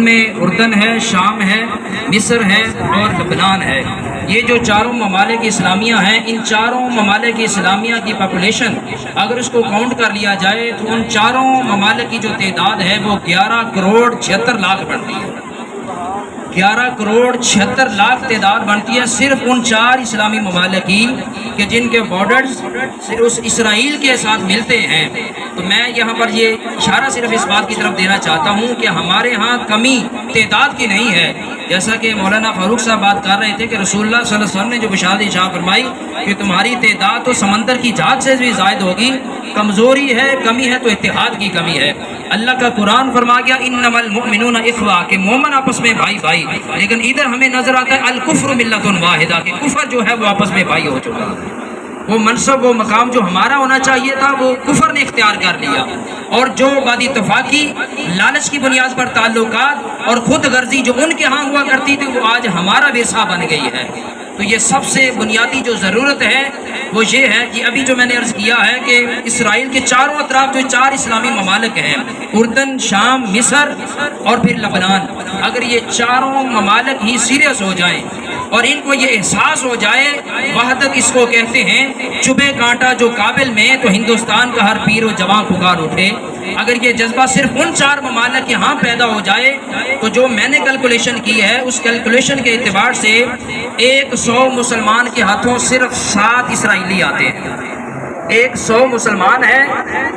ان میں اردن ہے، شام ہے، مصر ہے اور لبنان ہے۔ یہ جو چاروں ممالک اسلامیہ ہیں، ان چاروں ممالک اسلامیہ کی پاپولیشن اگر اس کو کاؤنٹ کر لیا جائے تو ان چاروں ممالک کی جو تعداد ہے وہ 11 کروڑ 76 لاکھ بنتی ہے۔ 11 کروڑ 76 لاکھ تعداد بنتی ہے صرف ان 4 اسلامی ممالک کی کہ جن کے بارڈرز اس اسرائیل کے ساتھ ملتے ہیں۔ تو میں یہاں پر یہ اشارہ صرف اس بات کی طرف دینا چاہتا ہوں کہ ہمارے ہاں کمی تعداد کی نہیں ہے، جیسا کہ مولانا فاروق صاحب بات کر رہے تھے کہ رسول اللہ صلی اللہ علیہ وسلم نے جو بشارت ارشاد فرمائی کہ تمہاری تعداد تو سمندر کی جہاز سے بھی زائد ہوگی، کمزوری ہے، کمی ہے تو اتحاد کی کمی ہے۔ اللہ کا قرآن فرما گیا انما المؤمنون اخوہ، کہ مومن آپس میں بھائی بھائی، لیکن ادھر ہمیں نظر آتا ہے الکفر ملت واحدہ، کہ کفر جو ہے وہ آپس میں بھائی ہو چکا۔ وہ منصب، وہ مقام جو ہمارا ہونا چاہیے تھا وہ کفر نے اختیار کر لیا، اور جو بعد اتفاقی لالچ کی بنیاد پر تعلقات اور خود غرضی جو ان کے ہاں ہوا کرتی تھی وہ آج ہمارا ورثہ بن گئی ہے۔ تو یہ سب سے بنیادی جو ضرورت ہے وہ یہ ہے کہ ابھی جو میں نے عرض کیا ہے کہ اسرائیل کے چاروں اطراف جو 4 اسلامی ممالک ہیں، اردن، شام، مصر اور پھر لبنان، اگر یہ چاروں ممالک ہی سیریس ہو جائیں اور ان کو یہ احساس ہو جائے، وحدت اس کو کہتے ہیں، چبھے کانٹا جو قابل میں تو ہندوستان کا ہر پیر و جوان پکار اٹھے، اگر یہ جذبہ صرف ان 4 ممالک کے ہاں پیدا ہو جائے تو جو میں نے کیلکولیشن کی ہے اس کیلکولیشن کے اعتبار سے 100 مسلمان کے ہاتھوں صرف 7 اسرائیلی آتے ہیں۔ 100 مسلمان ہیں،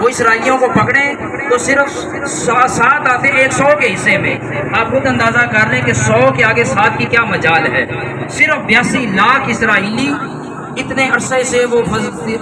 وہ اسرائیلیوں کو پکڑیں تو صرف 7 آتے 100 کے حصے میں۔ آپ خود اندازہ کر لیں کہ 100 کے آگے 7 کی کیا مجال ہے۔ صرف 82 لاکھ اسرائیلی اتنے عرصے سے وہ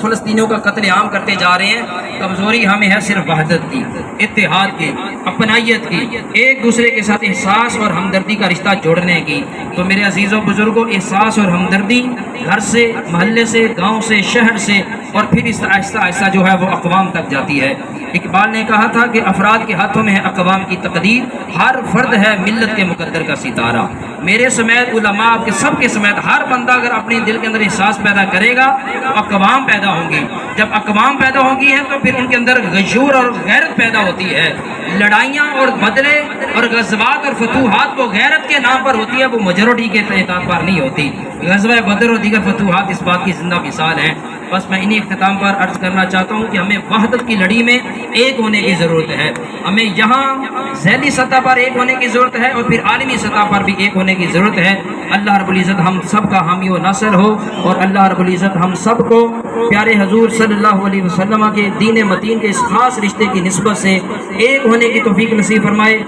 فلسطینیوں کا قتل عام کرتے جا رہے ہیں۔ کمزوری ہمیں ہے صرف وحدت کی، اتحاد کی، اپنائیت کی، ایک دوسرے کے ساتھ احساس اور ہمدردی کا رشتہ جوڑنے کی۔ تو میرے عزیزوں بزرگوں، احساس اور ہمدردی گھر سے، محلے سے، گاؤں سے، شہر سے، اور پھر اس آہستہ آہستہ جو ہے وہ اقوام تک جاتی ہے۔ اقبال نے کہا تھا کہ افراد کے ہاتھوں میں ہے اقوام کی تقدیر، ہر فرد ہے ملت کے مقدر کا ستارہ۔ میرے سمیت علماء، آپ کے سب کے سمیت ہر بندہ اگر اپنے دل کے اندر احساس پیدا کرے گا تو اقوام پیدا ہوں گی۔ جب اقوام پیدا ہوگی ہیں تو پھر ان کے اندر غیور اور غیرت پیدا ہوتی ہے۔ لڑائیاں اور بدلے اور غزوات اور فتوحات وہ غیرت کے نام پر ہوتی ہے، وہ میجورٹی کے اعتبار پر نہیں ہوتی۔ غزوہ بدر اور دیگر فتوحات اس بات کی زندہ مثال ہیں۔ بس میں انہی اختتام پر عرض کرنا چاہتا ہوں کہ ہمیں وحدت کی لڑی میں ایک ہونے کی ضرورت ہے۔ ہمیں یہاں ذیلی سطح پر ایک ہونے کی ضرورت ہے اور پھر عالمی سطح پر بھی ایک ہونے کی ضرورت ہے۔ اللہ رب العزت ہم سب کا حامی و ناصر ہو، اور اللہ رب العزت ہم سب کو پیارے حضور صلی اللہ علیہ وسلم کے دین متین کے اس خاص رشتے کی نسبت سے ایک ہونے کی توفیق نصیب فرمائے۔